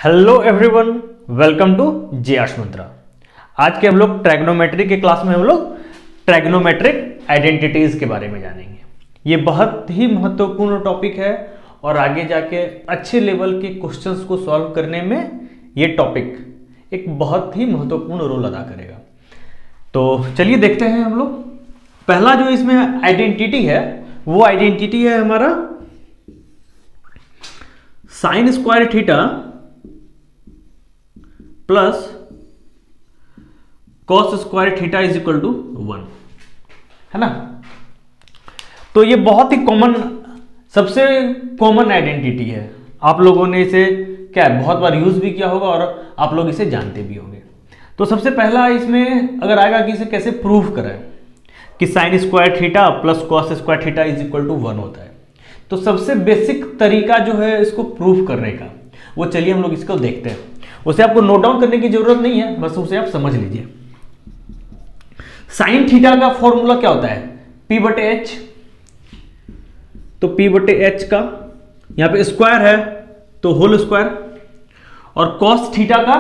Hello everyone, welcome to जे.आर्ट्स मंत्रा। आज के हम लोग ट्रैग्नोमेट्री के क्लास में हम लोग ट्रैग्नोमेट्रिक आइडेंटिटीज के बारे में जानेंगे। ये बहुत ही महत्वपूर्ण टॉपिक है और आगे जाके अच्छे लेवल के क्वेश्चंस को सॉल्व करने में ये टॉपिक एक बहुत ही महत्वपूर्ण रोल अदा करेगा। तो चलिए देखते हैं हम लोग। पहला जो इसमें आइडेंटिटी है वो आइडेंटिटी है हमारा sine square theta plus cos square theta is equal to 1, है ना। तो ये बहुत ही कॉमन, सबसे कॉमन आइडेंटिटी है। आप लोगों ने इसे क्या है बहुत बार यूज भी किया होगा और आप लोग इसे जानते भी होंगे। तो सबसे पहला इसमें अगर आएगा कि इसे कैसे प्रूव करें कि sine square theta plus cos square theta is equal to 1 होता है, तो सबसे बेसिक तरीका जो है इसको प्रूव करने का, वो चलिए हम लोग इसको देखते हैं। उसे आपको नोट डाउन करने की जरूरत नहीं है, बस उसे आप समझ लीजिए। साइन थीटा का फॉर्मूला क्या होता है? P बटे एच। तो P बटे एच का यहां पे स्क्वायर है तो होल स्क्वायर, और कॉस थीटा का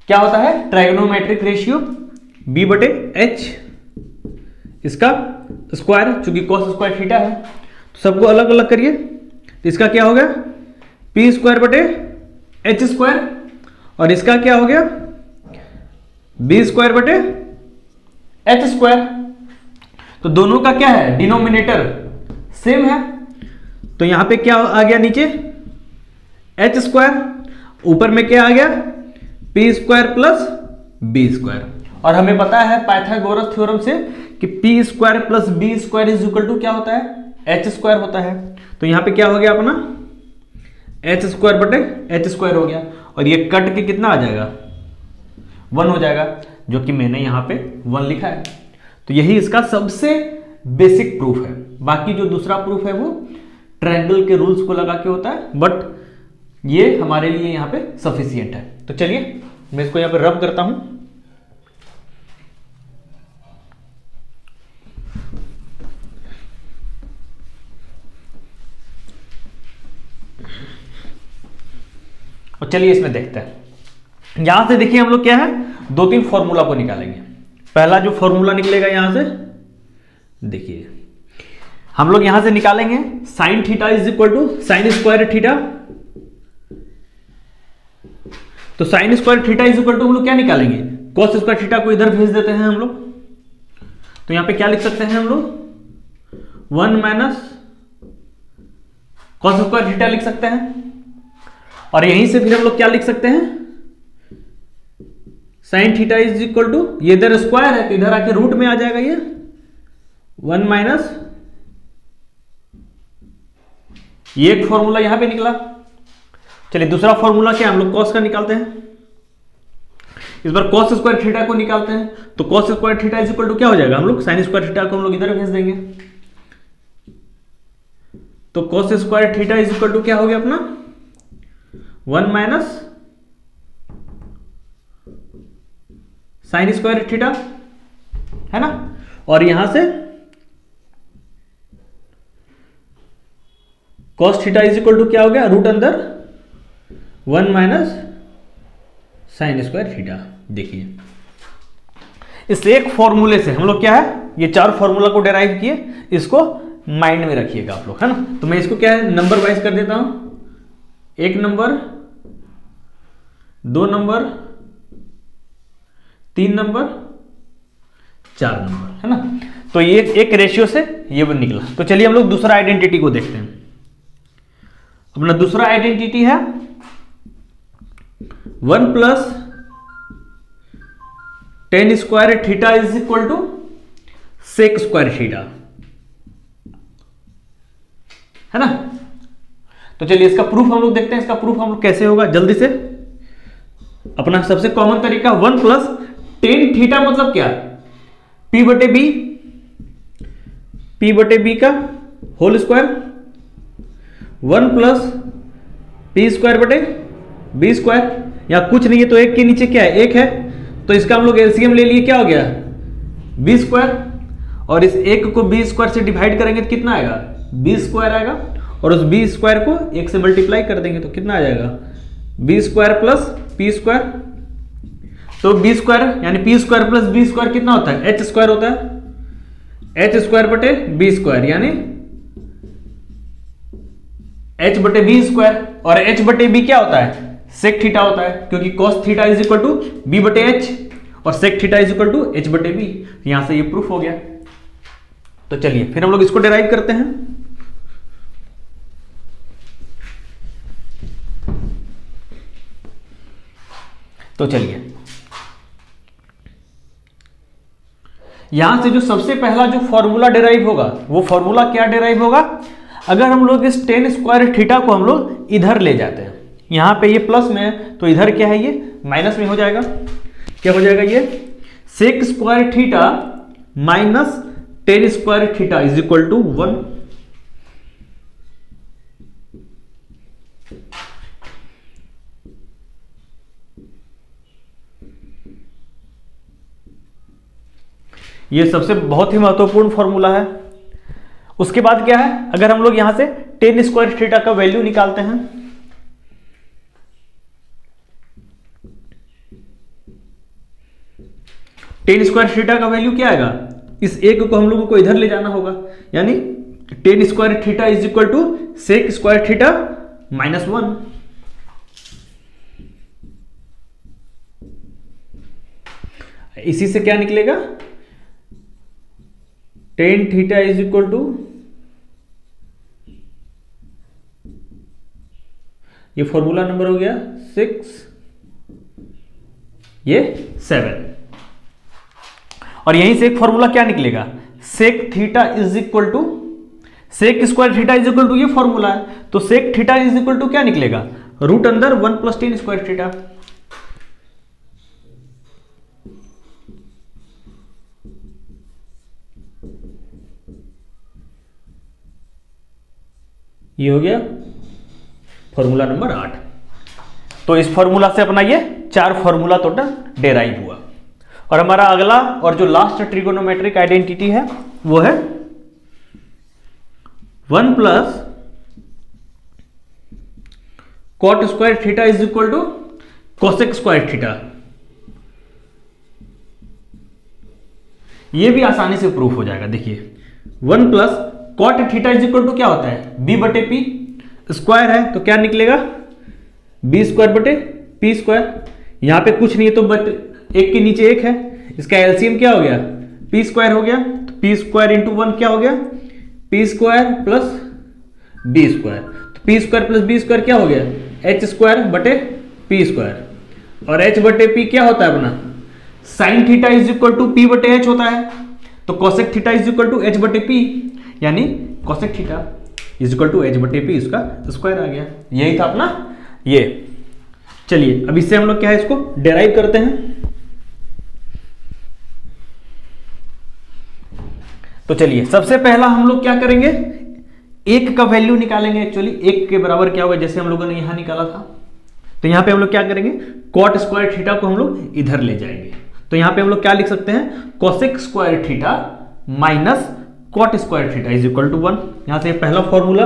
क्या होता है? ट्राइगोनोमेट्रिक रेशियो B बटे एच, इसका स्क्वायर, चूंकि कॉस स्क्वायर थीटा है तो सबको अलग अलग करिए। तो इसका क्या हो गया? P स्क्वायर बटे एच स्क्वायर, और इसका क्या हो गया? बी स्क्वायर बटे एच स्क्वायर। तो दोनों का क्या है? डिनोमिनेटर सेम है, तो यहां पे क्या आ गया? नीचे एच स्क्वायर, ऊपर में क्या आ गया? P square plus B square. और हमें पता है पाइथागोरस थ्योरम से कि P square plus B square is equal to क्या होता है? एच स्क्वायर होता है। तो यहां पे क्या हो गया अपना? एच स्क्वायर बटे एच स्क्वायर हो गया, और ये कट के कितना आ जाएगा? 1 हो जाएगा, जो कि मैंने यहां पे 1 लिखा है। तो यही इसका सबसे बेसिक प्रूफ है। बाकी जो दूसरा प्रूफ है वो ट्रायंगल के रूल्स को लगा के होता है, बट ये हमारे लिए यहां पे सफिशिएंट है। तो चलिए मैं इसको यहां पे रब करता हूं। और चलिए इसमें देखते हैं। यहां से देखिए हम लोग क्या है, 2-3 फॉर्मूला को निकालेंगे। पहला जो फॉर्मूला निकलेगा यहां से, देखिए हम लोग यहां से निकालेंगे sine theta is equal to sine square theta. तो sine square theta is equal to हम लोग क्या निकालेंगे? कॉस स्क्वायर थीटा को इधर भेज देते हैं हम लोग। तो यहां पे क्या लिख सकते हैं हम लोग? 1 माइनस कॉस स्क्वायर थीटा लिख सकते हैं, और यहीं से फिर हम लोग क्या लिख सकते हैं? Sine theta is equal to, ये इधर स्क्वायर है तो इधर आके रूट में आ जाएगा ये 1 माइनस, ये एक फॉर्मूला यहां पे निकला। चलिए दूसरा फॉर्मूला क्या हम लोग कॉस का निकालते हैं। इस बार कॉस स्क्वायर थीटा को निकालते हैं। तो cos square theta is equal to क्या हो जाएगा? हम लोग साइन स्क्वायर थीटा को हम लोग इधर भेज देंगे। तो cos square theta is equal to क्या हो गया अपना? 1 माइनस साइन स्क्वायर थीटा, है ना। और यहां से cos theta is equal to क्या हो गया? रूट अंदर 1 माइनस साइन स्क्वायर थीटा। देखिए इस एक फॉर्मूले से हम लोग क्या है, ये 4 फॉर्मूला को डेराइव किए। इसको माइंड में रखिएगा आप लोग, है ना। तो मैं इसको क्या है नंबर वाइज कर देता हूं। 1 नंबर, 2 नंबर, 3 नंबर, 4 नंबर, है ना। तो ये एक रेशियो से ये वो निकला। तो चलिए हम लोग दूसरा आइडेंटिटी को देखते हैं। अपना दूसरा आइडेंटिटी है 1 plus tan square theta is equal to sec square theta, है ना। तो चलिए इसका प्रूफ हम लोग देखते हैं। इसका प्रूफ हम लोग कैसे होगा जल्दी से। अपना सबसे कॉमन तरीका 1 प्लस टेन थीटा मतलब क्या? P बटे बी, P बटे बी का whole square, 1 plus P square बटे बी स्क्वायर। या कुछ नहीं है तो एक के नीचे क्या है? 1 है, तो इसका हम लोग एलसीएम ले लिए, क्या हो गया? बी स्क्वायर, और इस 1 को बी स्क्वायर से डिवाइड करेंगे तो कितना आएगा? बी स्क्वायर आएगा, और उस बी स्क्वायर को 1 से मल्टीप्लाई कर देंगे तो कितना आ जाएगा? B square plus P square. तो बी स्क्वायर यानी P square plus B square कितना होता है, एच स्क्वायर होता है, एच स्क्वायर बटे बी स्क्वायर यानी एच बटे बी स्क्वायर। और एच बटे बी क्या होता है, सेक थीटा होता है, क्योंकि cos theta is equal to B बटे एच और sec theta is equal to H बटे बी। यहां से ये प्रूफ हो गया। तो चलिए फिर हम लोग इसको डिराइव करते हैं। तो चलिए यहां से जो सबसे पहला जो फॉर्मूला डिराइव होगा वो फॉर्मूला क्या डिराइव होगा, अगर हम लोग इस टेन स्क्वायर थीटा को हम लोग इधर ले जाते हैं, यहां पे ये प्लस में है तो इधर क्या है, ये माइनस में हो जाएगा। क्या हो जाएगा, ये sec square theta minus tan square theta is equal to 1। ये सबसे बहुत ही महत्वपूर्ण फॉर्मूला है। उसके बाद क्या है, अगर हम लोग यहां से टेन स्क्वायर थीटा का वैल्यू निकालते हैं, टेन स्क्वायर थीटा का वैल्यू क्या आएगा, इस एक को हम लोगों को इधर ले जाना होगा, यानी tan square theta is equal to sec square theta minus 1। इसी से क्या निकलेगा, tan theta is equal to, ये फॉर्मूला नंबर हो गया 6, ये 7। और यहीं से एक फॉर्मूला क्या निकलेगा, sec theta is equal to, sec square theta is equal to ये फॉर्मूला है, तो sec theta is equal to क्या निकलेगा, रूट अंदर 1 प्लस टेन स्क्वायर थीटा। ये हो गया फॉर्मूला नंबर 8। तो इस फॉर्मूला से अपना ये 4 फॉर्मूला टोटल डेराइव हुआ। और हमारा अगला और जो लास्ट ट्रिगोनोमेट्रिक आइडेंटिटी है वो है 1 plus cot square theta is equal to cosec square theta. ये भी आसानी से प्रूफ हो जाएगा। देखिए 1 plus cot theta is equal to क्या होता है, बी बटे पी, स्क्वायर है तो क्या निकलेगा, बी स्क्वायर बटे पी स्क्वायर। यहां पे कुछ नहीं है तो बट एक के नीचे एक है, इसका एलसीएम क्या हो गया, पी स्क्वायर हो गया। तो पी स्क्वायर इंटू 1 क्या हो गया, P square plus B square. तो P square plus B square क्या हो गया, एच स्क्वायर बटे पी स्क्वायर। और एच बटे पी क्या होता है अपना, sine theta is equal to P बटे एच होता है, तो cosec theta is equal to H बटे पी, यानी cosec theta is equal to H बटे पी, इसका स्क्वायर आ गया। यही था अपना ये। चलिए अब इससे हम लोग क्या है, इसको डेराइव करते हैं। तो चलिए सबसे पहला हम लोग क्या करेंगे, एक का वैल्यू निकालेंगे। एक्चुअली एक के बराबर क्या होगा, जैसे हम लोगों ने यहां निकाला था, तो यहां पे हम लोग क्या करेंगे, कॉट स्क्वायर थीटा को हम लोग इधर ले जाएंगे। तो यहां पे हम लोग क्या लिख सकते हैं, cosec square theta minus cot square theta is equal to 1। यहां से पहला formula,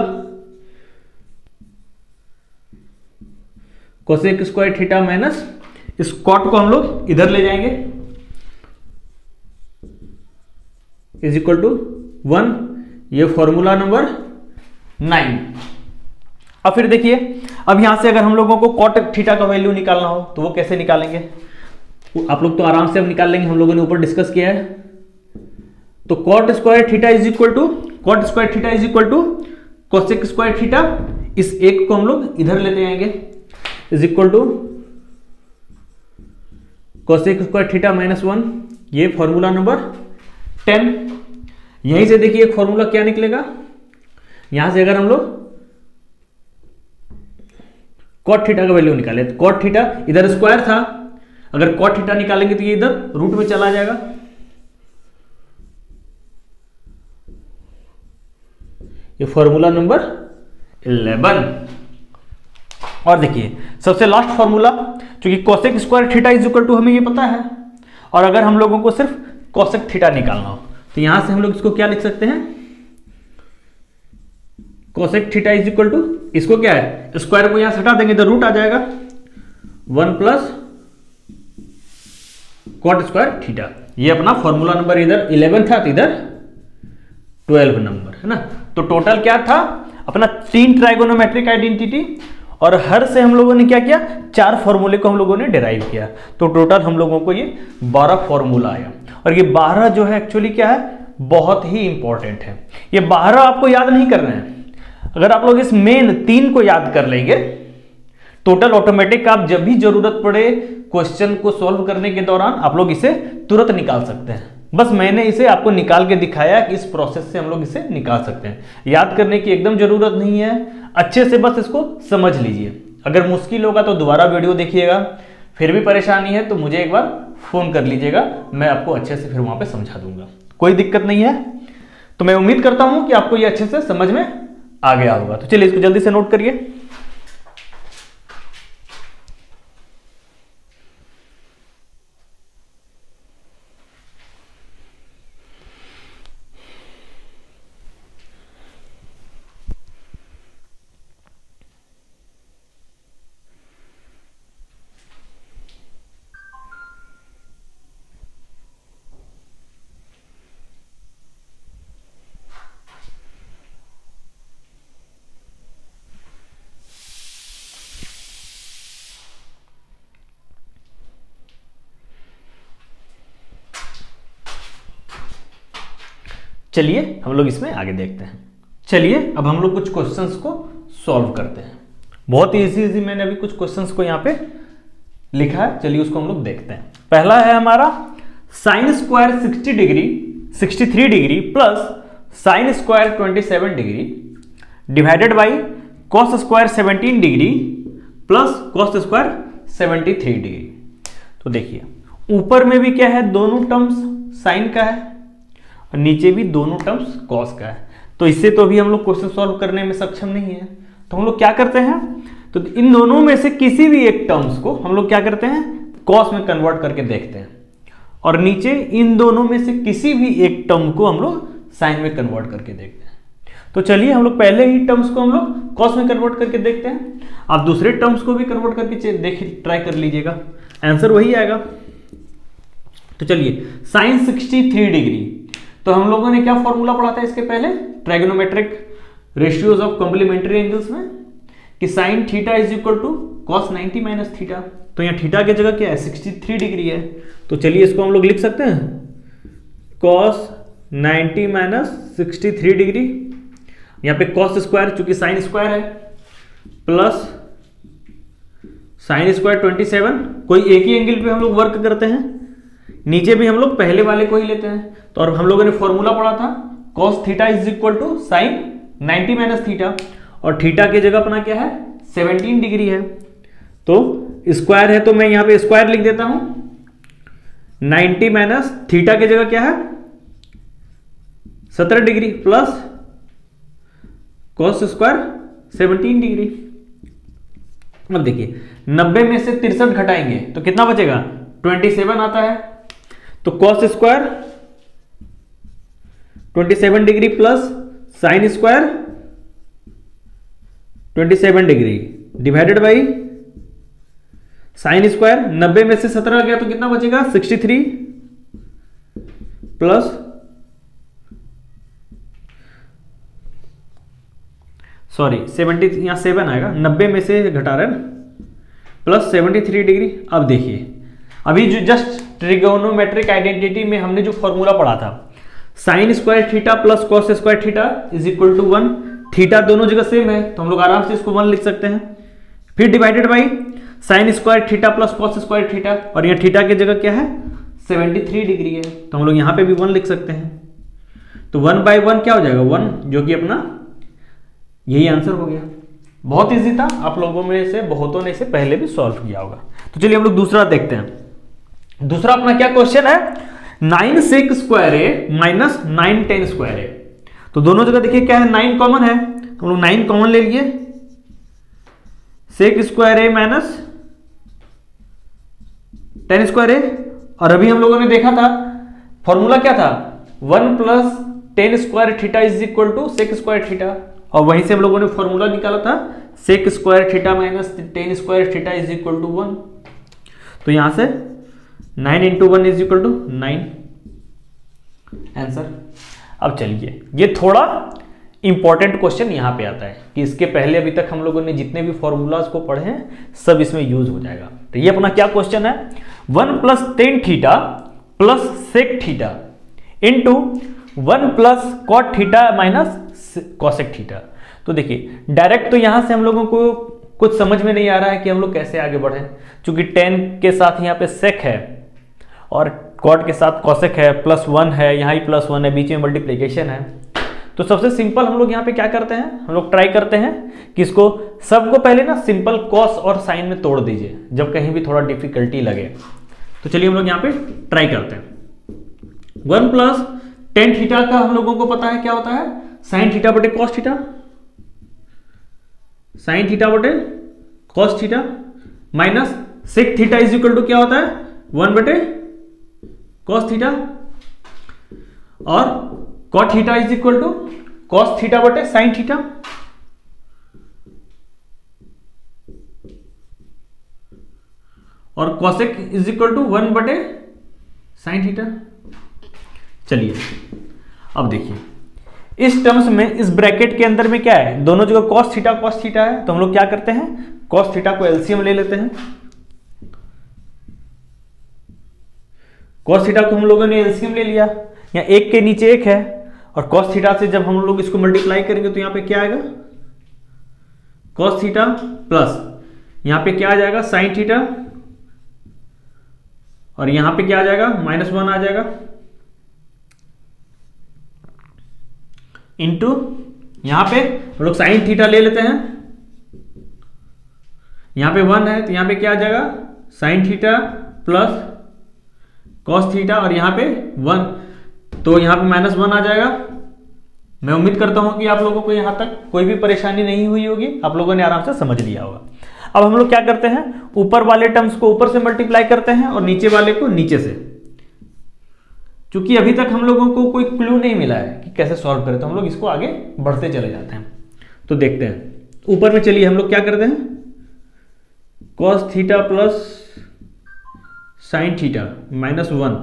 cosec square theta minus इस कॉट को हम लोग इधर ले जाएंगे इज इक्वल टू 1। ये फॉर्मूला नंबर 9। अब फिर देखिए, अब यहां से अगर हम लोगों को कॉट थीटा का वैल्यू निकालना हो तो वो कैसे निकालेंगे, आप लोग तो आराम से हम निकाल लेंगे, हम लोगों ने ऊपर डिस्कस किया है। तो cot square theta is equal to, cot square theta is equal to cosec square theta, इस एक को हम लोग इधर लेते आएंगे is equal to cosec square theta minus 1। ये फॉर्मूला नंबर 10। यहीं से देखिए एक फॉर्मूला क्या निकलेगा, यहां से अगर हम लोग कॉट थीटा का वैल्यू निकाले, तो कॉट थीटा इधर स्क्वायर था, अगर कॉट थीटा निकालेंगे तो ये इधर रूट में चला जाएगा। ये फॉर्मूला नंबर 11। और देखिए सबसे लास्ट फॉर्मूला, क्योंकि cosec square theta is equal to हमें ये पता है, और अगर हम लोगों को सिर्फ कोसेक थीटा निकालना हो तो यहां से हम लोग इसको क्या लिख सकते हैं, cosec theta is equal to, इसको क्या है, स्क्वायर को यहां से हटा देंगे तो रूट आ जाएगा, 1 प्लस कॉट स्क्वायर थीटा। ये अपना फॉर्मूला नंबर इधर 11 था तो इधर 12 नंबर है ना। तो टोटल क्या था अपना 3 ट्राइगोनोमेट्रिक आइडेंटिटी, और हर से हम लोगों ने क्या किया, 4 फॉर्मूले को हम लोगों ने डिराइव किया। तो टोटल हम लोगों को ये 12 फॉर्मूला आया। और ये 12 जो है एक्चुअली क्या है, बहुत ही इंपॉर्टेंट है। ये 12 आपको याद नहीं करना है। अगर आप लोग इस मेन 3 को याद कर लेंगे, टोटल ऑटोमेटिक आप जब भी जरूरत पड़े क्वेश्चन को सॉल्व करने के दौरान आप लोग इसे तुरंत निकाल सकते हैं। बस मैंने इसे आपको निकाल के दिखाया कि इस प्रोसेस से हम लोग इसे निकाल सकते हैं। याद करने की एकदम जरूरत नहीं है, अच्छे से बस इसको समझ लीजिए। अगर मुश्किल होगा तो दोबारा वीडियो देखिएगा, फिर भी परेशानी है तो मुझे एक बार फोन कर लीजिएगा, मैं आपको अच्छे से फिर वहां पे समझा दूंगा, कोई दिक्कत नहीं है। तो मैं उम्मीद करता हूं कि आपको ये अच्छे से समझ में आ गया होगा। तो चलिए इसको जल्दी से नोट करिए। चलिए हम लोग इसमें आगे देखते हैं। चलिए अब हम लोग कुछ क्वेश्चंस को सॉल्व करते हैं। बहुत ही इजी मैंने अभी कुछ क्वेश्चंस को यहाँ पे लिखा है, चलिए उसको हम लोग देखते हैं। पहला है हमारा sine square 63 degree plus sine square 27 degree divided by cos square 17 degree plus cos square 73 degree. तो देखिए ऊपर में भी क्या है, दोनों टर्म्स साइन का है और नीचे भी दोनों टर्म्स कॉस का है। तो इससे तो अभी हम लोग क्वेश्चन सॉल्व करने में सक्षम नहीं है। तो हम लोग क्या करते हैं, तो इन दोनों में से किसी भी एक टर्म्स को हम लोग क्या करते हैं, कॉस में कन्वर्ट करके देखते हैं, और नीचे इन दोनों में से किसी भी एक टर्म को हम लोग साइन में कन्वर्ट करके देखते हैं। तो चलिए हम लोग पहले ही टर्म्स को हम लोग कॉस में कन्वर्ट करके देखते हैं। आप दूसरे टर्म्स को भी कन्वर्ट करके देखिए, ट्राई कर लीजिएगा, आंसर वही आएगा। तो चलिए साइन 63 डिग्री, तो हम लोगों ने क्या फॉर्मूला पढ़ा था इसके पहले trigonometric ratios of complementary angles में, कि sine theta is equal to cos 90 minus theta. तो यहाँ थीटा की जगह क्या है, 63 डिग्री है। तो चलिए इसको हम लोग लिख सकते हैं कॉस 90 माइनस 63 डिग्री। यहाँ पे कॉस स्क्वायर चूंकि साइन स्क्वायर है प्लस साइन स्क्वायर 27, कोई एक ही एंगल पे हम लोग वर्क करते हैं, नीचे भी हम लोग पहले वाले को ही लेते हैं। तो और हम लोगों ने फॉर्मूला पढ़ा था cos theta is equal to sine 90 minus theta, और थीटा की जगह अपना क्या है 17 डिग्री है। तो स्क्वायर है तो मैं यहां पे स्क्वायर लिख देता हूं, 90 माइनस थीटा की जगह क्या है 17 degree plus cos square 17 degree. अब देखिए 90 में से 63 घटाएंगे तो कितना बचेगा, 27 आता है। तो cos square 27 degree plus sine square 27 degree divided by sine square, 90 में से 17 गया तो कितना बचेगा 63 प्लस सॉरी 70, यहां 7 आएगा, 90 में से घटा रहे प्लस 73 डिग्री। अब देखिए अभी जो जस्ट ट्रिगोनोमेट्रिक आइडेंटिटी में हमने जो फॉर्मूला पढ़ा था, sine square theta plus cos square theta is equal to 1, theta दोनों जगह सेम है तो हम लोग आराम से इसको 1 लिख सकते हैं। फिर divided by sine square theta plus cos square theta, और यहाँ थीटा की जगह क्या है 73 डिग्री है तो हम लोग यहाँ पे भी 1 लिख सकते हैं। तो 1 बाई 1 क्या हो जाएगा 1, जो कि अपना यही आंसर हो गया। बहुत इजी था, आप लोगों में से बहुतों ने इसे पहले भी सॉल्व किया होगा। तो चलिए हम लोग दूसरा देखते हैं। दूसरा अपना क्या क्वेश्चन है, 9 सेक स्क्वायर ए माइनस 9 टेन स्क्वायर ए। तो दोनों जगह देखिए क्या है 9 कॉमन है, तो हम लोग 9 कॉमन ले लिए, सेक स्क्वायर ए माइनस 10 स्क्वायर ए। और अभी हम लोगों ने देखा था फॉर्मूला क्या था 1 plus 10 square theta is equal to sec square theta, और वहीं से हम लोगों ने फॉर्मूला निकाला था sec square theta minus 10 square theta is equal to 1। तो यहां से 9 into 1 is equal to 9 answer. अब चलिए ये थोड़ा इंपॉर्टेंट क्वेश्चन यहां पे आता है कि इसके पहले अभी तक हम लोगों ने जितने भी फॉर्मूलाज को पढ़े हैं सब इसमें यूज हो जाएगा। तो ये अपना क्या क्वेश्चन है, 1 plus tan theta plus sec theta into 1 plus cot theta minus cosec theta. तो देखिए डायरेक्ट तो यहां से हम लोगों को कुछ समझ में नहीं आ रहा है कि हम लोग कैसे आगे बढ़े, क्योंकि टेन के साथ यहाँ पे सेक है और कॉट के साथ कॉसेक है, +1 है, यहाँ ही +1 है, बीच में मल्टीप्लिकेशन है। तो सबसे सिंपल हम लोग यहाँ पे क्या करते हैं, हम लोग ट्राई करते हैं कि इसको सबको पहले ना सिंपल कॉस और साइन में तोड़ दीजिए जब कहीं भी थोड़ा डिफिकल्टी लगे। तो चलिए हम लोग यहाँ पे ट्राई करते हैं। 1 प्लस टेन थीटा का हम लोगों को पता है क्या होता है, साइन थीटा बटे कॉस थीटा, साइन थीटा बटे cos theta minus sec theta is equal to क्या होता है 1 बटे कॉस थीटा, और cot theta is equal to cos theta बटे साइन थीटा। और कॉसेक इज इक्वल टू 1 बटे साइन थीटा। चलिए अब देखिए इस टर्म्स में इस ब्रैकेट के अंदर में क्या है, दोनों जगह कॉस थीटा है, तो हम लोग क्या करते हैं कॉस थीटा को एलसीएम ले लेते हैं। कॉस थीटा को हम लोगों ने एलसीएम ले लिया, यहाँ एक के नीचे एक है, और कॉस थीटा से जब हम लोग इसको मल्टीप्लाई करेंगे तो यहां पे क्या आएगा कॉस थीटा प्लस यहां पे क्या आ जाएगा साइन थीटा, और यहां पे क्या आ जाएगा -1 आ जाएगा इंटू यहां पे हम लोग साइन थीटा ले लेते हैं, यहां पे 1 है तो यहां पे क्या आ जाएगा sign theta plus cos theta, और यहां पे 1 तो यहां पे -1 आ जाएगा। मैं उम्मीद करता हूं कि आप लोगों को यहां तक कोई भी परेशानी नहीं हुई होगी, आप लोगों ने आराम से समझ लिया होगा। अब हम लोग क्या करते हैं, ऊपर वाले टर्म्स को ऊपर से मल्टीप्लाई करते हैं और नीचे वाले को नीचे से। क्योंकि अभी तक हम लोगों को कोई क्लू नहीं मिला है कि कैसे सॉल्व करें, तो हम लोग इसको आगे बढ़ते चले जाते हैं। तो देखते हैं ऊपर में, चलिए हम लोग क्या करते हैं cos theta plus sine theta -1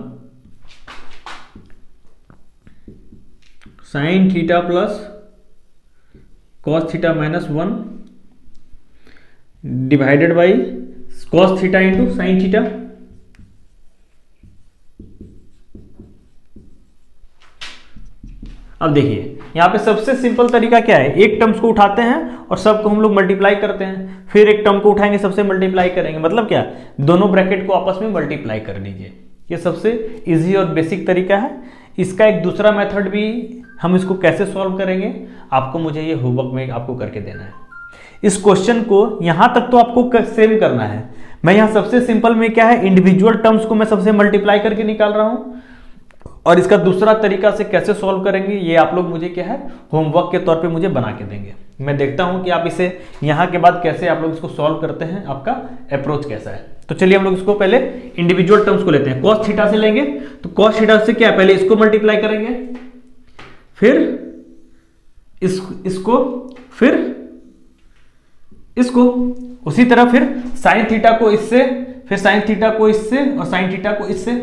sign theta plus cos theta -1 divided by cos theta into sine theta. अब देखिए यहां पे सबसे सिंपल तरीका क्या है, एक टर्म्स को उठाते हैं और सबको हम लोग मल्टीप्लाई करते हैं, फिर एक टर्म को उठाएंगे सबसे मल्टीप्लाई करेंगे, मतलब क्या दोनों ब्रैकेट को आपस में मल्टीप्लाई कर लीजिए। ये सबसे इजी और बेसिक तरीका है। इसका एक दूसरा मेथड भी, हम इसको कैसे सॉल्व करेंगे आपको मुझे ये होमवर्क में आपको करके देना है। इस क्वेश्चन को यहां तक तो आपको सेम करना है। मैं यहां सबसे सिंपल में क्या है इंडिविजुअल टर्म्स को मैं सबसे मल्टीप्लाई करके निकाल रहा हूं, और इसका दूसरा तरीका से कैसे सॉल्व करेंगे ये आप लोग मुझे क्या है होमवर्क के तौर पे मुझे बना के देंगे। मैं देखता हूं कि आप इसे यहां के बाद कैसे आप लोग इसको सॉल्व करते हैं, आपका अप्रोच कैसा है। तो चलिए हम लोग इसको पहले इंडिविजुअल टर्म्स को लेते हैं। कॉस थीटा से लेंगे तो कॉस थीटा से क्या है, पहले इसको मल्टीप्लाई करेंगे, फिर इसको, फिर इसको, उसी तरह फिर साइन थीटा को इससे, फिर साइन थीटा को इससे, और साइन थीटा को इससे।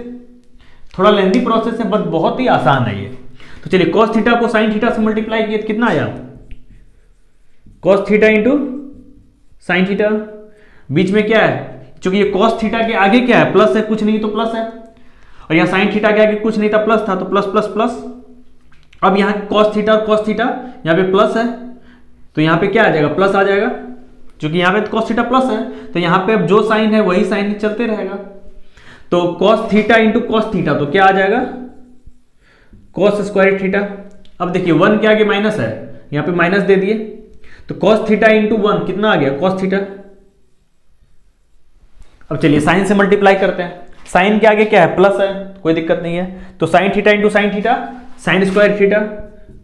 थोड़ा लेंथी प्रोसेस है बट बहुत ही आसान है ये। तो चलिए cos थीटा को sin थीटा से मल्टीप्लाई किए कितना आया cos theta into sine theta. बीच में क्या है, क्योंकि ये cos थीटा के आगे क्या है प्लस है, कुछ नहीं तो प्लस है, और यहाँ sin थीटा के आगे कुछ नहीं था प्लस था, तो प्लस प्लस प्लस। अब यहाँ cos थीटा और cos थीटा यहाँ पे प्लस है, तो यहाँ पे क्या आ जाएगा प्लस आ जाएगा, क्योंकि यहाँ पे cos थीटा प्लस है, तो यहाँ पे अब जो साइन है वही साइन चलते रहेगा। तो cos theta into cos theta तो क्या आ जाएगा cos स्क्वायर थीटा। अब देखिए 1 के आगे माइनस है, यहां पे माइनस दे दिए, तो cos थीटा इंटू 1 कितना आ गया cos थीटा। अब चलिए साइन से मल्टीप्लाई करते हैं, साइन के आगे क्या है प्लस है, कोई दिक्कत नहीं है, तो sign theta into sine theta sine square theta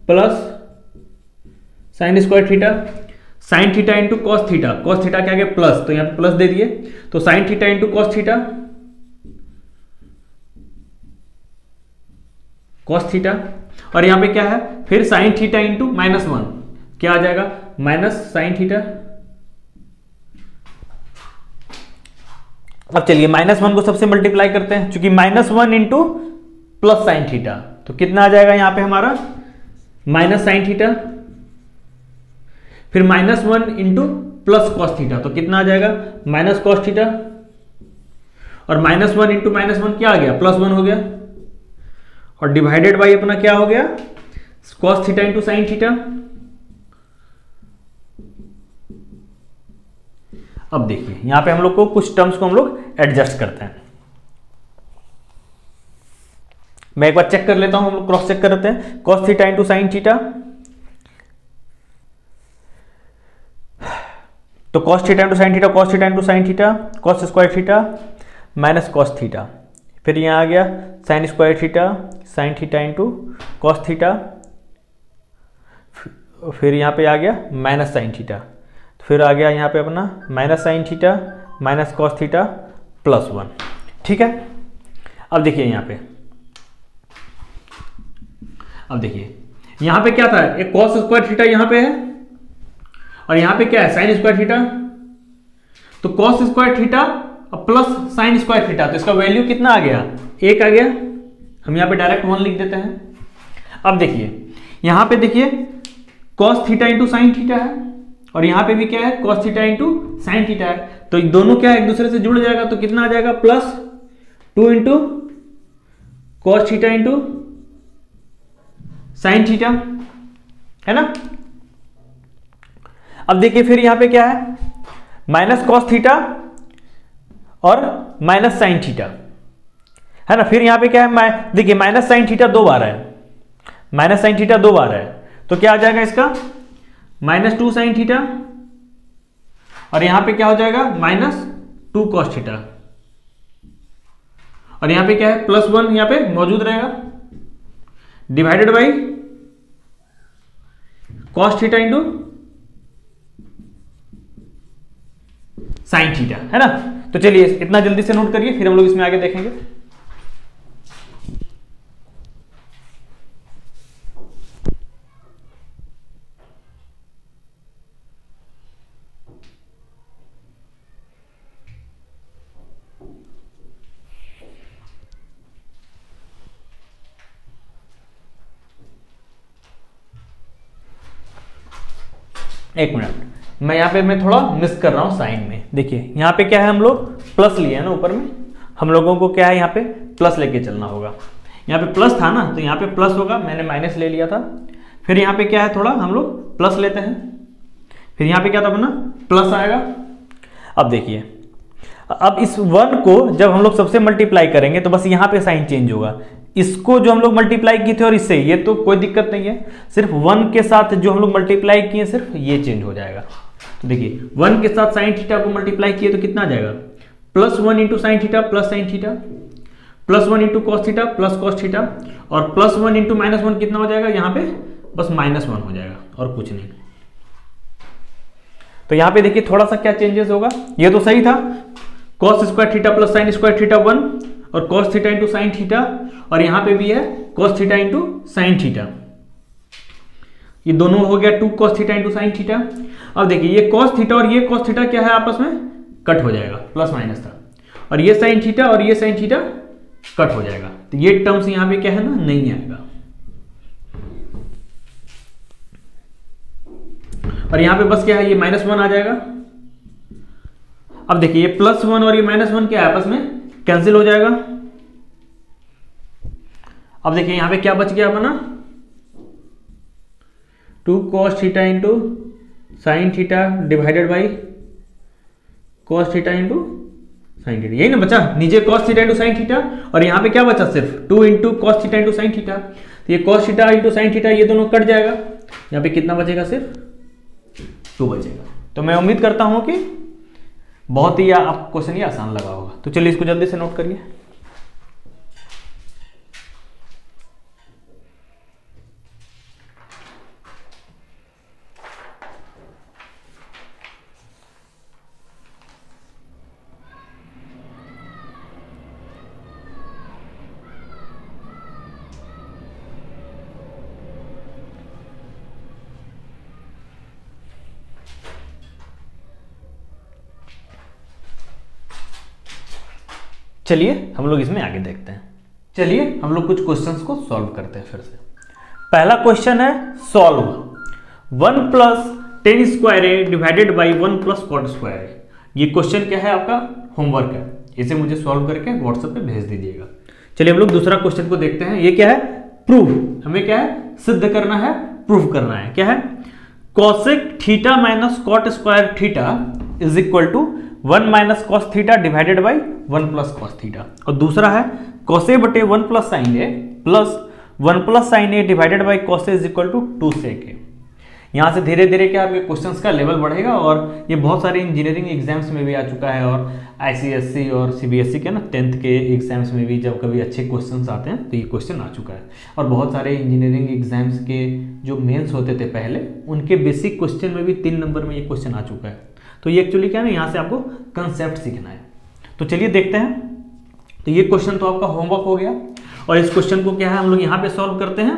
plus sine square theta, sine theta into cos theta के आगे प्लस, तो यहां पे प्लस दे दिए, तो sign theta into cos theta, और यहां पे क्या है फिर साइन थीटा इंटू -1 क्या आ जाएगा माइनस साइन थीटा। अब चलिए -1 को सबसे मल्टीप्लाई करते हैं, क्योंकि -1 इंटू प्लस साइन थीटा, तो कितना आ जाएगा यहां पे हमारा माइनस साइन थीटा, फिर -1 इंटू प्लस कॉस थीटा, तो कितना आ जाएगा माइनस कॉस थीटा, और -1 इंटू -1 क्या आ गया +1 हो गया, और डिवाइडेड बाई अपना क्या हो गया cos theta into sine theta. अब देखिए यहां पे हम लोग को कुछ टर्म्स को हम लोग एडजस्ट करते हैं। मैं एक बार चेक कर लेता हूं, हम लोग क्रॉस चेक करते हैं। Cos theta into sine theta, तो cos theta into sine theta, cos theta into sine theta, cos square theta minus cos theta, फिर यहां आ गया sine square theta, sine theta into cos theta, फिर यहां पे आ गया माइनस साइन थीटा, फिर आ गया यहां पे अपना minus sign theta minus cos theta +1। ठीक है, अब देखिए यहां पे, अब देखिए यहां पे क्या था, एक कॉस स्क्वायर थीटा यहां पे है, और यहां पे क्या है साइन स्क्वायर थीटा, तो cos square theta plus sine square theta, तो इसका वैल्यू कितना आ गया 1 आ गया, हम यहां पे डायरेक्ट 1 लिख देते हैं। अब देखिए यहां पे देखिए cos theta into sine theta है, और यहां पे भी क्या है cos theta into sine theta है, तो दोनों क्या है एक दूसरे से जुड़ जाएगा, तो कितना आ जाएगा +2 into cos theta into sine theta, है ना। अब देखिए फिर यहां पे क्या है माइनस कॉस थीटा और माइनस साइन थीटा, है ना। फिर यहां पे क्या है देखिए माइनस साइन थीटा 2 बार है, माइनस साइन थीटा 2 बार है, तो क्या आ जाएगा इसका -2 साइन थीटा, और यहां पे क्या हो जाएगा -2 कॉस थीटा, और यहां पे क्या है +1 यहां पे मौजूद रहेगा, divided by cos theta into sine theta, है ना। तो चलिए इतना जल्दी से नोट करिए, फिर हम लोग इसमें आगे देखेंगे। एक मिनट, मैं यहाँ पे मैं थोड़ा मिस कर रहा हूँ साइन में। देखिए यहाँ पे क्या है, हम लोग प्लस लिए है ना ऊपर में, हम लोगों को क्या है यहाँ पे प्लस लेके चलना होगा। यहाँ पे प्लस था ना, तो यहाँ पे प्लस होगा, मैंने माइनस ले लिया था। फिर यहाँ पे क्या है थोड़ा हम लोग प्लस लेते हैं, फिर यहाँ पे क्या था अपना प्लस आएगा। अब देखिए अब इस 1 को जब हम लोग सबसे मल्टीप्लाई करेंगे तो बस यहाँ पे साइन चेंज होगा। इसको जो हम लोग मल्टीप्लाई किए थे और इससे, ये तो कोई दिक्कत नहीं है, सिर्फ 1 के साथ जो हम लोग मल्टीप्लाई किए सिर्फ ये चेंज हो जाएगा। तो देखिए 1 के साथ साइन थीटा को मल्टीप्लाई किए तो कितना आ जाएगा +1 into sine theta plus sine theta, +1 into cos theta plus cos theta, और +1 इंटू -1 कितना हो जाएगा यहाँ पे बस -1 हो जाएगा और कुछ नहीं। तो यहाँ पे देखिए थोड़ा सा क्या चेंजेस होगा, ये तो सही था cos square theta plus sine square theta 1 और cos theta into sine theta, और यहाँ पे भी है cos theta into sine theta, ये दोनों हो गया 2 cos theta into sine theta. अब देखिए ये कॉस थीटा और ये कॉस थीटा क्या है आपस में कट हो जाएगा, प्लस माइनस था, और ये साइन थीटा और ये साइन थीटा कट हो जाएगा, तो ये टर्म्स यहाँ पे क्या है ना नहीं आएगा। और यहाँ पे बस क्या है ये -1 आ जाएगा। अब देखिए ये +1 और ये -1 क्या है आपस में कैंसिल हो जाएगा। अब देखिए यहां पे क्या बच गया अपना 2 cos theta into sine theta divided by cos theta into sine theta, यही ना बचा नीचे cos theta into sine theta, और यहां पे क्या बचा सिर्फ 2 into cos theta into sine theta, तो ये cos theta into sine theta ये दोनों कट जाएगा, यहां पे कितना बचेगा सिर्फ 2 बचेगा। तो मैं उम्मीद करता हूं कि बहुत ही आपको क्वेश्चन ये आसान लगा होगा। तो चलिए इसको जल्दी से नोट करिए। चलिए हम लोग इसमें आगे देखते हैं। चलिए हम लोग कुछ क्वेश्चंस को सॉल्व करते हैं फिर से। पहला क्वेश्चन है solve 1 plus tan square A divided by 1 plus cot square A. ये क्वेश्चन क्या है, आपका होमवर्क है, इसे मुझे सॉल्व करके व्हाट्सएप पे भेज दीजिएगा। चलिए हम लोग दूसरा क्वेश्चन को देखते हैं। ये क्या है, प्रूफ, हमें क्या है सिद्ध करना है, प्रूफ करना है। क्या है, cosec theta minus cot square theta is equal to 1 minus cos theta divided by 1 plus cos theta. और दूसरा है कॉसे बटे 1 plus sine A plus 1 plus sine A divided by cos A is equal to 2 sec A. यहाँ से धीरे धीरे क्या आपके क्वेश्चंस का लेवल बढ़ेगा और ये बहुत सारे इंजीनियरिंग एग्जाम्स में भी आ चुका है और आईसीएसई और सीबीएसई के ना 10th के एग्जाम्स में भी जब कभी अच्छे क्वेश्चंस आते हैं तो ये क्वेश्चन आ चुका है। और बहुत सारे इंजीनियरिंग एग्जाम्स के जो मेंस होते थे पहले, उनके बेसिक क्वेश्चन में भी 3 नंबर में ये क्वेश्चन आ चुका है। तो ये एक्चुअली क्या है ना, यहाँ से आपको कंसेप्ट सीखना है। तो चलिए देखते हैं। तो ये क्वेश्चन तो आपका होमवर्क हो गया और इस क्वेश्चन को क्या है हम लोग यहाँ पे सॉल्व करते हैं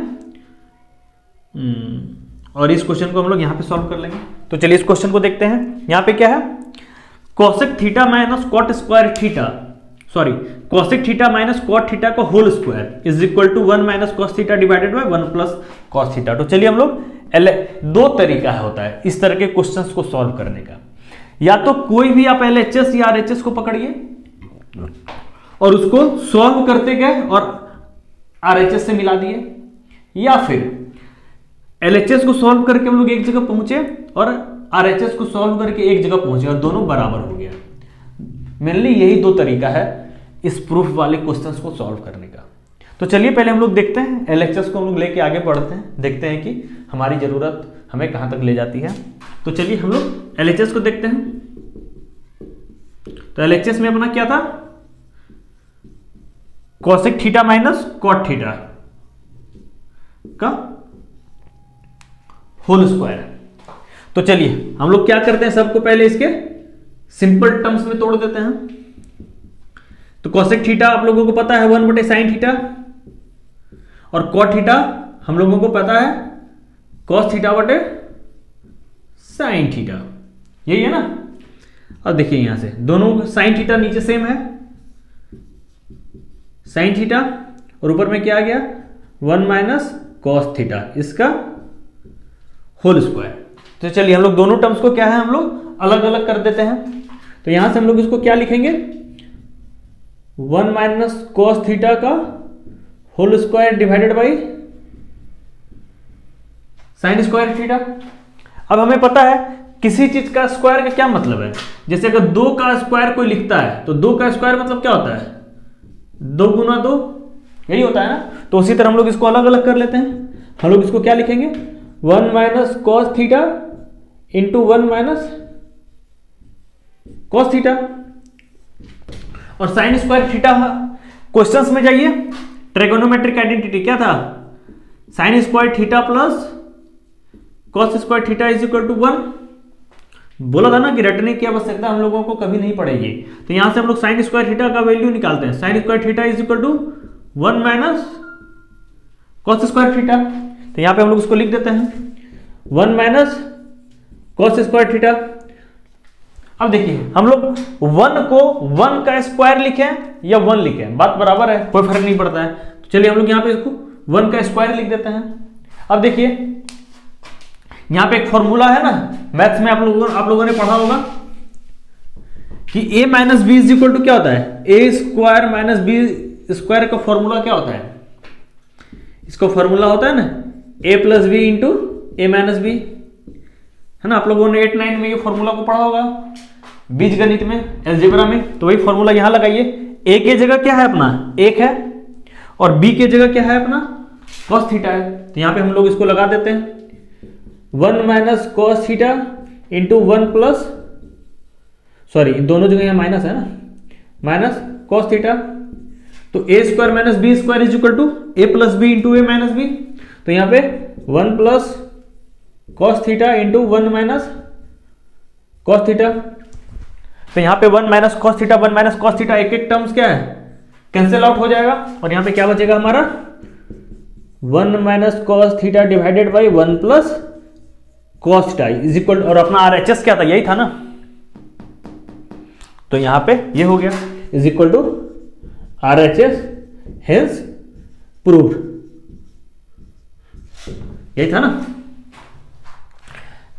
और इस क्वेश्चन को हम लोग यहाँ पे सॉल्व कर लेंगे। तो चलिए इस क्वेश्चन को देखते हैं। यहाँ पे क्या है, cosec theta minus cot square theta, sorry cosec theta minus cot theta का whole square is equal to 1 minus cos theta divided by 1 plus cos theta. तो चलिए हम लोग दो तरीका होता है इस तरह के क्वेश्चंस को सॉल्व करने का। या तो कोई भी आप LHS या RHS को पकड़िए और उसको सॉल्व करते गए और RHS से मिला दिए, या फिर LHS को सॉल्व करके हम लोग एक जगह पहुंचे और RHS को सॉल्व करके एक जगह पहुंचे और दोनों बराबर हो गया। मेनली यही 2 तरीका है इस प्रूफ वाले क्वेश्चंस को सॉल्व करने का। तो चलिए पहले हम लोग देखते हैं, LHS को हम लोग लेके आगे बढ़ते हैं, देखते हैं कि हमारी जरूरत हमें कहां तक ले जाती है। तो चलिए हम लोग LHS को देखते हैं। तो LHS में अपना क्या था, cosec theta minus cot theta का होल स्क्वायर है। तो चलिए हम लोग क्या करते हैं, सबको पहले इसके सिंपल टर्म्स में तोड़ देते हैं। तो कॉसेक थीटा आप लोगों को पता है 1 बटे साइन थीटा और कॉट थीटा हम लोगों को पता है कॉस थीटा बटे साइन थीटा, यही है ना। और देखिए यहां से दोनों साइन थीटा नीचे सेम है, साइन थीटा, और ऊपर में क्या आ गया 1 माइनस कॉस थीटा, इसका होल स्क्वायर। तो चलिए हम लोग दोनों टर्म्स को क्या है हम लोग अलग अलग कर देते हैं। तो यहां से हम लोग इसको क्या लिखेंगे, 1 माइनस कॉस थीटा का whole square divided by sine square theta. अब हमें पता है किसी चीज का स्क्वायर का क्या मतलब है, जैसे अगर 2 का स्क्वायर कोई लिखता है तो 2 का स्क्वायर मतलब क्या होता है 2 गुना 2, यही होता है ना। तो उसी तरह हम लोग इसको अलग अलग कर लेते हैं। हम लोग इसको क्या लिखेंगे 1 minus cos theta into 1 minus cos theta और साइन स्क्वायर थीटा। क्वेश्चंस में जाइए, ट्रिगोनोमेट्रिक आइडेंटिटी क्या था, sine square theta plus cos square theta is equal to 1। बोला था ना कि रटने की आवश्यकता हम लोगों को कभी नहीं पड़ेगी। तो यहां से हम लोग साइन स्क्वायर थीटा का वैल्यू निकालते हैं, sine square theta is equal to 1 minus cos square theta. तो यहां पे हम लोग उसको लिख देते हैं 1 माइनस कॉस स्क्वायर थीटा। अब देखिए हम लोग 1 को 1 का स्क्वायर लिखें या 1 लिखें, बात बराबर है, कोई फर्क नहीं पड़ता है। तो चलिए हम लोग यहां पे इसको 1 का स्क्वायर लिख देते हैं। अब देखिए यहां पे एक फॉर्मूला है ना, मैथ्स में आप लोगों ने पढ़ा होगा कि a minus B is equal to क्या होता है, A square minus B square का फॉर्मूला क्या होता है, इसका फॉर्मूला होता है ना a plus B into A minus B, है ना। आप लोगों ने 8-9 में ये फॉर्मूला को पढ़ा होगा बीज गणित में, अलजेब्रा में। तो वही फॉर्मूला यहां लगाइए, a के जगह क्या है अपना 1 है और b के जगह क्या है अपना cos थीटा है। तो यहां पे हम लोग इसको लगा देते हैं 1 minus cos theta into 1 plus, sorry दोनों जगह यहाँ माइनस है ना, माइनस कॉस थीटा। तो A square minus B square is equal to A plus B into A minus B. तो यहाँ पे 1 plus cos theta into 1 minus cos theta. तो यहाँ पे 1 minus cos theta 1 minus cos theta एक एक terms क्या है कैंसिल आउट हो जाएगा और यहाँ पे क्या बचेगा हमारा 1 minus cos theta divided by 1 plus cos theta is equal, और अपना RHS क्या था यही था ना। तो यहां पे ये हो गया is equal to RHS hence proved, यही था ना।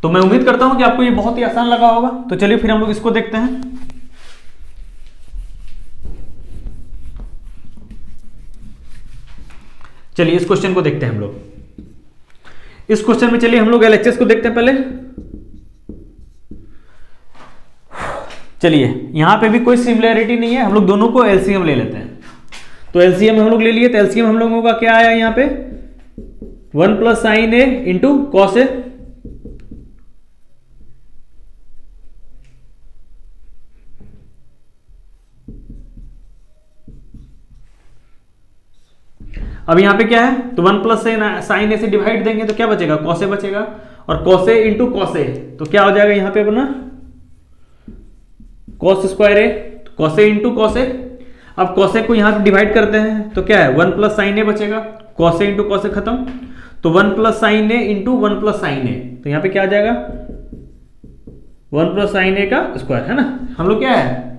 तो मैं उम्मीद करता हूं कि आपको ये बहुत ही आसान लगा होगा। तो चलिए फिर हम लोग इसको देखते हैं। चलिए इस क्वेश्चन को देखते हैं हम लोग। इस क्वेश्चन में चलिए हम लोग LHS को देखते हैं पहले। चलिए यहां पे भी कोई सिमिलैरिटी नहीं है, हम लोग दोनों को LCM ले लेते हैं। तो LCM हम लोग ले लिए, तो LCM हम लोगों का क्या आया यहां पे 1 plus sine A into cos A. अब यहां पे क्या है, तो 1 प्लस साइन ए से डिवाइड देंगे तो क्या बचेगा, कॉस ए बचेगा, और कॉस ए इंटू कॉस ए तो क्या हो जाएगा यहां पे अपना cos square A, cos A into cos A. अब कॉस ए को यहां पे डिवाइड करते हैं तो क्या है 1 प्लस साइन ए बचेगा, कॉस ए इंटू कॉस ए खत्म, तो 1 plus sine A into 1 plus sine ए, तो यहां पे क्या आ जाएगा 1 प्लस साइन ए का स्क्वायर, है ना। हम लोग क्या है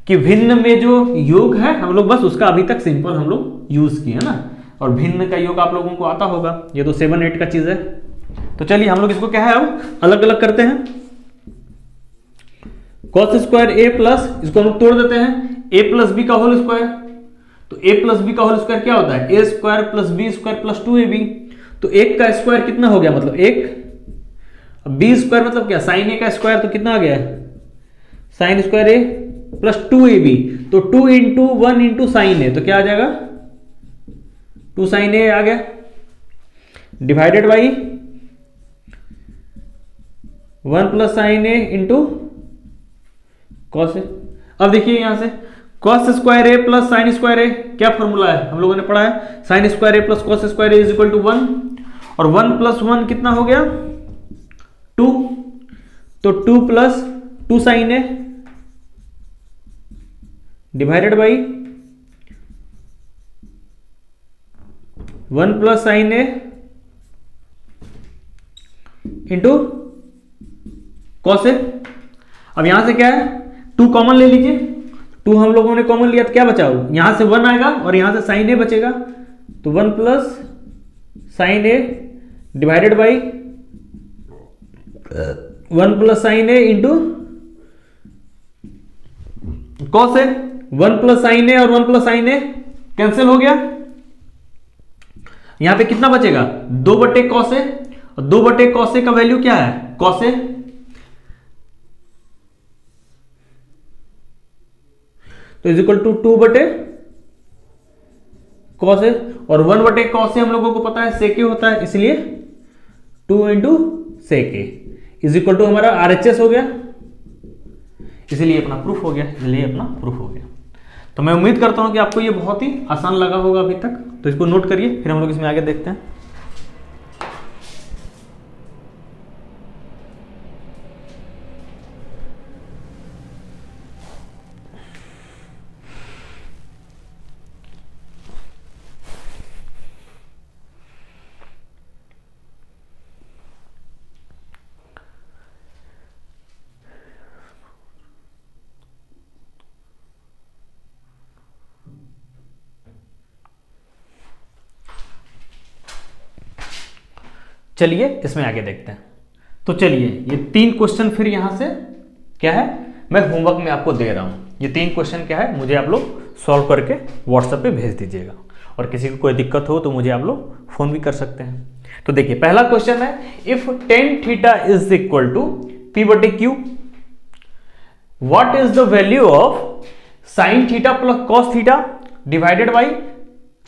कि भिन्न में जो योग है हम लोग बस उसका अभी तक सिंपल हम लोग यूज किए, है ना। और भिन्न का योग आप लोगों को आता होगा, ये तो 7 8 का चीज है। तो चलिए हम लोग इसको क्या है अब अलग अलग करते हैं। कॉस स्क्वायर ए प्लस, इसको हम लोग तोड़ देते हैं, ए प्लस बी का होल स्क्वायर। तो ए प्लस बी का होल स्क्वायर क्या होता है, A square plus B square plus 2ab। तो एक का स्क्वायर कितना हो गया, मतलब एक। बी स्क्वायर मतलब क्या, साइन ए का स्क्वायर, तो कितना आ गया sine square A plus 2ab। तो 2 इंटू 1 इंटू साइन ए, तो क्या आ जाएगा 2 साइन ए आ गया, divided by 1 plus sine A into cos A. अब देखिए यहां से cos square A plus sine square A क्या फॉर्मूला है, हम लोगों ने पढ़ा है, sine square A plus cos square A is equal to 1, और 1 प्लस 1 कितना हो गया 2, तो 2 plus 2 sine A divided by 1 plus sine A into cos A. अब यहां से क्या है 2 कॉमन ले लीजिए, 2 हम लोगों ने कॉमन लिया तो क्या बचा, यहां से 1 आएगा और यहां से साइन ए बचेगा, तो 1 plus sine A divided by 1 plus sine A into cos A. 1 plus sine A और 1 प्लस साइन ए कैंसिल हो गया, यहां पे कितना बचेगा 2 बटे कॉस ए, और 2 बटे कॉस ए का वैल्यू क्या है कॉस ए, तो इज इक्वल टू 2 बटे कॉस ए, और 1 बटे कॉस ए हम लोगों को पता है सेके होता है, इसलिए 2 इंटू सेके इज इक्वल टू हमारा RHS हो गया, इसलिए अपना प्रूफ हो गया, इसलिए अपना प्रूफ हो गया। तो मैं उम्मीद करता हूं कि आपको ये बहुत ही आसान लगा होगा अभी तक, तो इसको नोट करिए, फिर हम लोग इसमें आगे देखते हैं। चलिए इसमें आगे देखते हैं। तो चलिए ये 3 क्वेश्चन फिर यहां से क्या है मैं होमवर्क में आपको दे रहा हूं, ये 3 क्वेश्चन क्या है मुझे आप लोग सॉल्व करके व्हाट्सएप पे भेज दीजिएगा, और किसी को कोई दिक्कत हो तो मुझे आप लोग फोन भी कर सकते हैं। तो देखिए पहला क्वेश्चन है, if tan theta is equal to P बटे Q, what is the value of sine theta plus cos theta divided by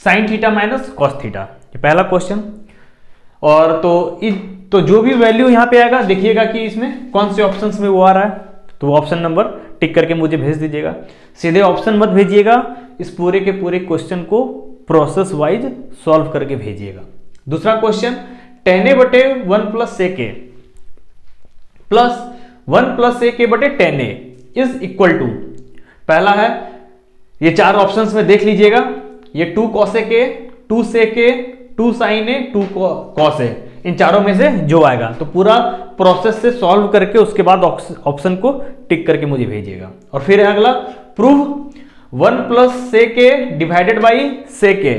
sine theta minus cos theta. ये पहला क्वेश्चन। और तो जो भी वैल्यू यहां पे आएगा देखिएगा कि इसमें कौन से ऑप्शंस में वो आ रहा है, तो वो ऑप्शन नंबर टिक करके मुझे भेज दीजिएगा। सीधे ऑप्शन मत भेजिएगा, इस पूरे के पूरे क्वेश्चन को प्रोसेस वाइज सॉल्व करके भेजिएगा। दूसरा क्वेश्चन, tan a बटे 1 plus sec a plus 1 plus sec a बटे tan a is equal to, पहला है ये 4 ऑप्शंस में देख लीजिएगा, ये 2 cosec a, 2 sec a, 2 sin a, 2 cos a, इन चारों में से जो आएगा, तो पूरा प्रोसेस से सॉल्व करके उसके बाद ऑप्शन को टिक करके मुझे भेजिएगा। और फिर है अगला, prove 1 plus sec A divided by sec A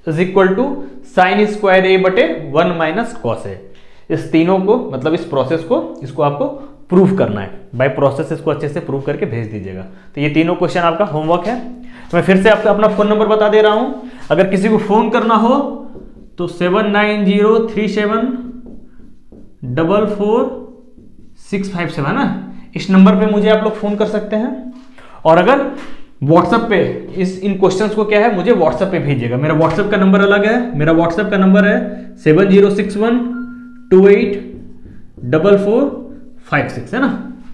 is equal to sine square A बटे 1 माइनस कॉस ए। इस तीनों को मतलब इस प्रोसेस को इसको आपको प्रूफ करना है, बाय प्रोसेस इसको अच्छे से प्रूफ करके भेज दीजिएगा। तो ये तीनों क्वेश्चन आपका होमवर्क है। मैं फिर से आपको अपना फोन नंबर बता दे रहा हूं, अगर किसी को फोन करना हो तो 7903744657 है ना, इस नंबर पे मुझे आप लोग फोन कर सकते हैं। और अगर व्हाट्सएप पे इन क्वेश्चंस को क्या है मुझे व्हाट्सएप पे भेजिएगा। मेरा व्हाट्सएप का नंबर अलग है, मेरा व्हाट्सएप का नंबर है 7061284456 है ना।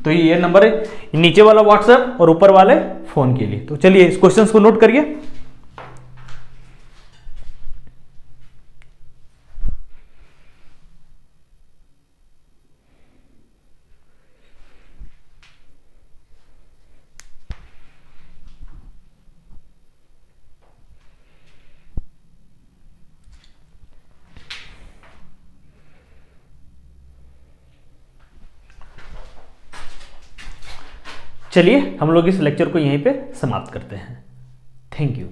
तो ये नंबर है, नीचे वाला व्हाट्सएप और ऊपर वाले फोन के लिए। तो चलिए इस क्वेश्चंस को नोट करिए। चलिए हम लोग इस लेक्चर को यहीं पे समाप्त करते हैं। Thank you.